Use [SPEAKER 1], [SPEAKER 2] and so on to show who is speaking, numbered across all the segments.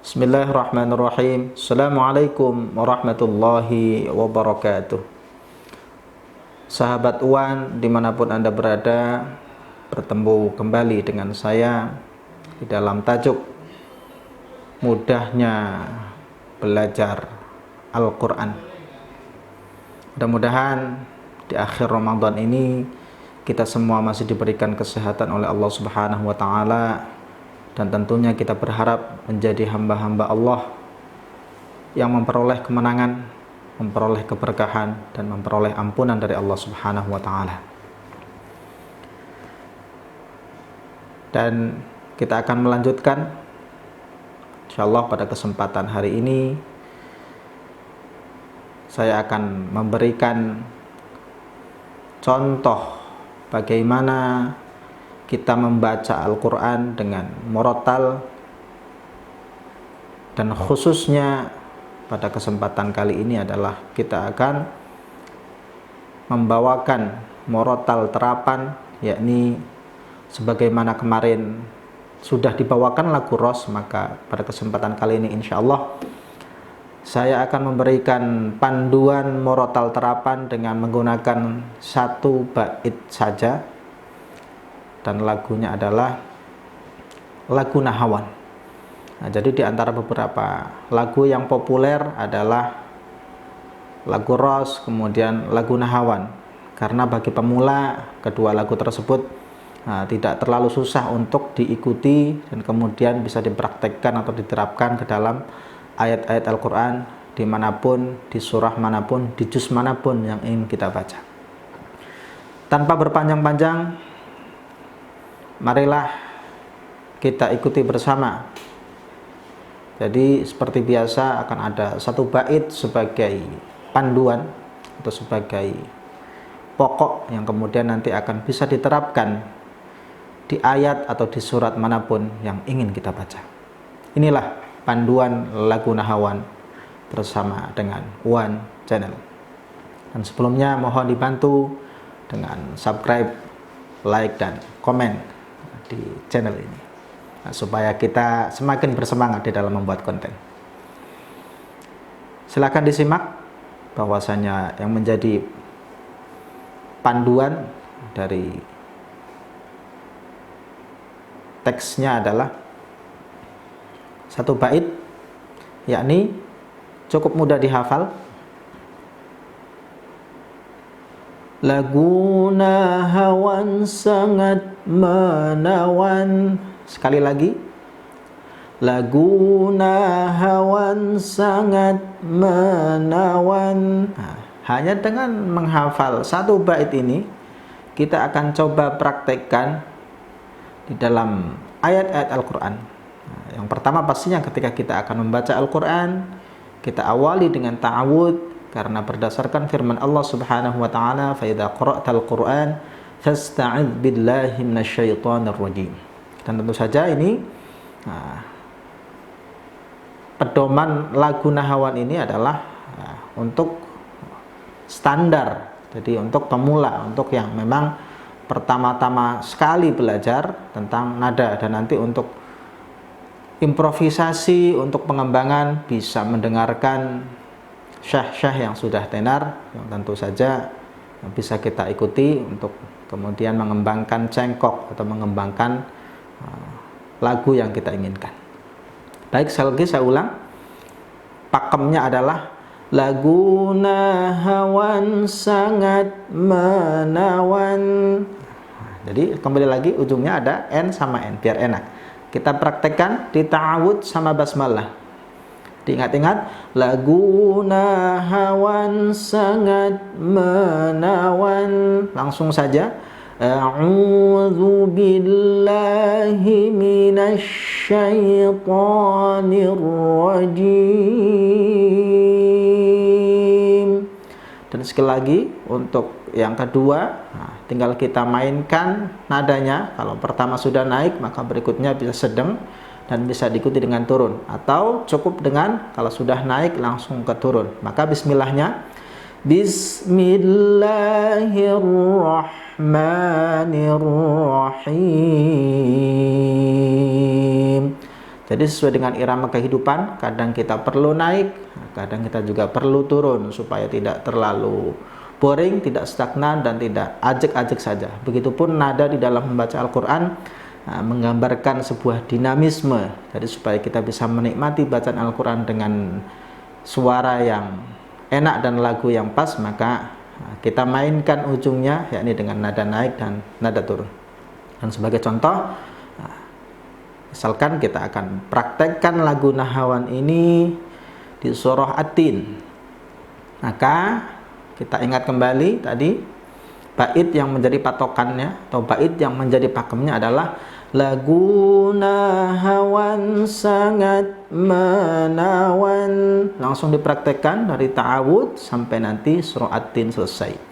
[SPEAKER 1] Bismillahirrahmanirrahim. Assalamualaikum warahmatullahi wabarakatuh. Sahabat UAN dimanapun Anda berada, bertemu kembali dengan saya di dalam tajuk mudahnya belajar Al-Quran. Mudah-mudahan di akhir Ramadan ini kita semua masih diberikan kesehatan oleh Allah Subhanahu wa Ta'ala, dan tentunya kita berharap menjadi hamba-hamba Allah yang memperoleh kemenangan, memperoleh keberkahan, dan memperoleh ampunan dari Allah Subhanahu wa Ta'ala. Dan kita akan melanjutkan insyaallah pada kesempatan hari ini. Saya akan memberikan contoh bagaimana kita membaca Al-Quran dengan murattal, dan khususnya pada kesempatan kali ini adalah kita akan membawakan murattal terapan, yakni sebagaimana kemarin sudah dibawakan lagu Ros, maka pada kesempatan kali ini insya Allah saya akan memberikan panduan murattal terapan dengan menggunakan satu bait saja, dan lagunya adalah lagu Nahawan. Nah, jadi di antara beberapa lagu yang populer adalah lagu Ros, kemudian lagu Nahawan. Karena bagi pemula, kedua lagu tersebut tidak terlalu susah untuk diikuti dan kemudian bisa dipraktekkan atau diterapkan ke dalam ayat-ayat Al-Quran dimanapun, di surah manapun, di juz manapun yang ingin kita baca. Tanpa berpanjang-panjang, marilah kita ikuti bersama. Jadi seperti biasa akan ada satu bait sebagai panduan atau sebagai pokok yang kemudian nanti akan bisa diterapkan di ayat atau di surat manapun yang ingin kita baca. Inilah panduan lagu Nahawan bersama dengan UAN Channel. Dan sebelumnya mohon dibantu dengan subscribe, like, dan komen di channel ini, supaya kita semakin bersemangat di dalam membuat konten. Silakan disimak bahwasanya yang menjadi panduan dari teksnya adalah satu bait, yakni cukup mudah dihafal. Lagu Nahawan sangat menawan. Sekali lagi, lagu Nahawan sangat menawan. Hanya dengan menghafal satu bait ini, kita akan coba praktekkan di dalam ayat-ayat Al-Quran. Yang pertama pastinya ketika kita akan membaca Al-Quran, kita awali dengan ta'awud, karena berdasarkan firman Allah Subhanahu wa Ta'ala, fa idza qara'tal Qur'an fasta'idz billahi minasyaitonir rajim. Dan tentu saja ini pedoman lagu Nahawan ini adalah untuk standar. Jadi untuk pemula, untuk yang memang pertama-tama sekali belajar tentang nada, dan nanti untuk improvisasi, untuk pengembangan bisa mendengarkan syah-syah yang sudah tenar, yang tentu saja bisa kita ikuti untuk kemudian mengembangkan cengkok atau mengembangkan lagu yang kita inginkan. Baik, sekali lagi saya ulang, pakemnya adalah lagu Nahawan sangat menawan. Jadi kembali lagi, ujungnya ada N sama N biar enak. Kita praktekkan di ta'awud sama basmalah. Diingat-ingat, lagu Nahawan sangat menawan. Langsung saja. A'udzu billahi minasyaitonir rajim. Dan sekali lagi untuk yang kedua, tinggal kita mainkan nadanya. Kalau pertama sudah naik, maka berikutnya bisa sedang dan bisa diikuti dengan turun, atau cukup dengan kalau sudah naik langsung ke turun. Maka bismillahnya, Bismillahirrahmanirrahim. Jadi sesuai dengan irama kehidupan, kadang kita perlu naik, kadang kita juga perlu turun supaya tidak terlalu boring, tidak stagnan, dan tidak ajek-ajek saja. Begitupun nada di dalam membaca Al-Quran menggambarkan sebuah dinamisme. Jadi supaya kita bisa menikmati bacaan Al-Quran dengan suara yang enak dan lagu yang pas, maka kita mainkan ujungnya, yakni dengan nada naik dan nada turun. Dan sebagai contoh, misalkan kita akan praktekkan lagu Nahawan ini di surah At-Tin, maka kita ingat kembali tadi bait yang menjadi patokannya atau bait yang menjadi pakemnya adalah lagu Nahawan sangat menawan. Langsung dipraktekkan dari ta'awud sampai nanti surah At-Tin selesai.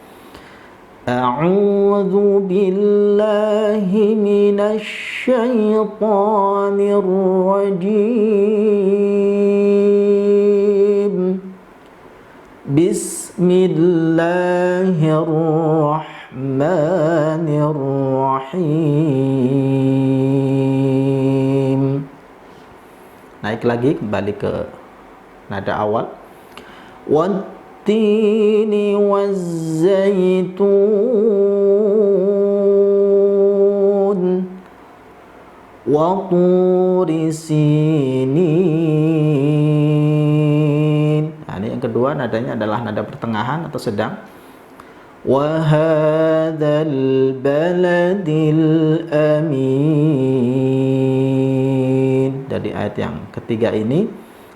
[SPEAKER 1] A'udzu billahi minasy syaithanir rajim. Bismillahirrahmanirrahim. Naik lagi kembali ke nada awal. Wattini wazzaitun wa turi sinin. Nah, ini yang kedua, nadanya adalah nada pertengahan atau sedang. Wa hadzal baladil amin. Dari ayat yang ketiga ini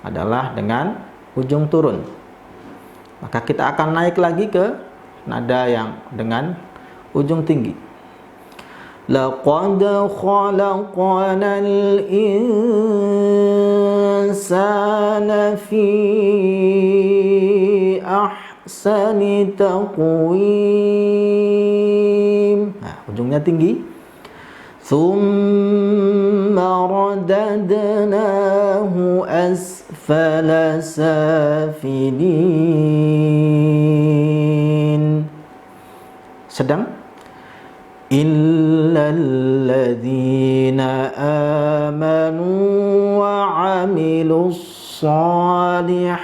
[SPEAKER 1] adalah dengan ujung turun. Maka kita akan naik lagi ke nada yang dengan ujung tinggi. Laqad khalaqnal insana fi ahsani taqwim. Nah, ujungnya tinggi. Thumma radadnahu asfala safilin. Sedang. Illal ladzina amanu wa 'amilus salihati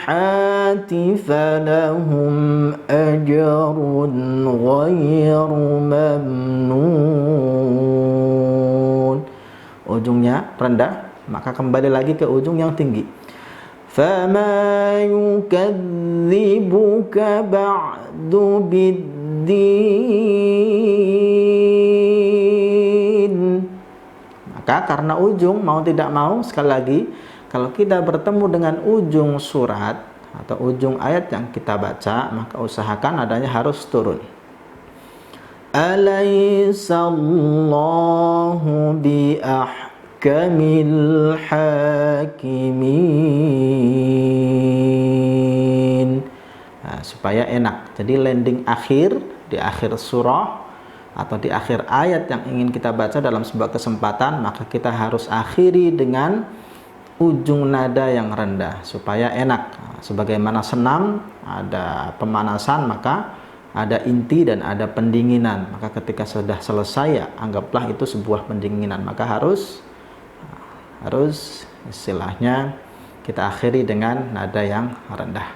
[SPEAKER 1] falahum ajrun ghairu mamnun. Ujungnya rendah, maka kembali lagi ke ujung yang tinggi. Fama yukadzibuka ba'du biddin. Maka karena ujung, mau tidak mau, sekali lagi, kalau kita bertemu dengan ujung surat atau ujung ayat yang kita baca, maka usahakan adanya harus turun. Alaysallahu biahkamil hakimin. Nah, supaya enak. Jadi landing akhir di akhir surah atau di akhir ayat yang ingin kita baca dalam sebuah kesempatan, maka kita harus akhiri dengan ujung nada yang rendah supaya enak. Sebagaimana senam ada pemanasan, maka ada inti dan ada pendinginan. Maka ketika sudah selesai, ya anggaplah itu sebuah pendinginan. Maka harus istilahnya kita akhiri dengan nada yang rendah.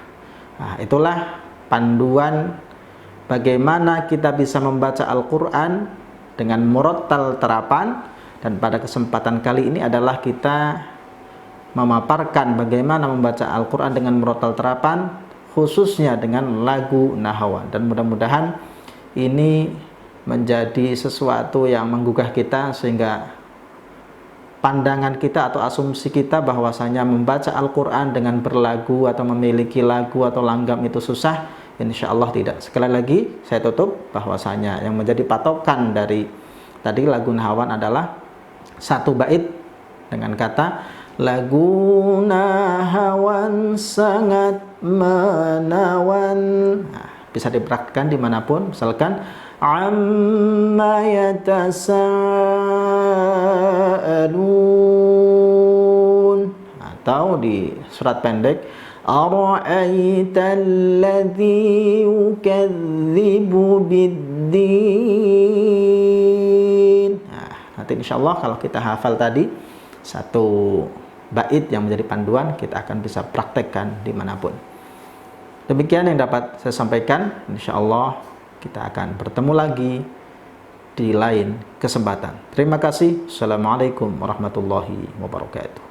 [SPEAKER 1] Nah, itulah panduan bagaimana kita bisa membaca Al-Quran dengan murattal terapan. Dan pada kesempatan kali ini adalah kita memaparkan bagaimana membaca Al-Quran dengan murattal terapan, khususnya dengan lagu Nahawan. Dan mudah-mudahan ini menjadi sesuatu yang menggugah kita, sehingga pandangan kita atau asumsi kita bahwasanya membaca Al-Quran dengan berlagu atau memiliki lagu atau langgam itu susah, insya Allah tidak. Sekali lagi saya tutup bahwasanya yang menjadi patokan dari tadi lagu Nahawan adalah satu bait dengan kata lagu Nahawan sangat menawan. Nah, bisa dipraktikkan dimanapun, misalkan amma yatasaalun, atau di surat pendek ara'aital ladzi yukadzibu biddin. Nah, nanti insyaallah kalau kita hafal tadi satu bait yang menjadi panduan, kita akan bisa praktekkan dimanapun. Demikian yang dapat saya sampaikan. Insya Allah kita akan bertemu lagi di lain kesempatan. Terima kasih. Assalamualaikum warahmatullahi wabarakatuh.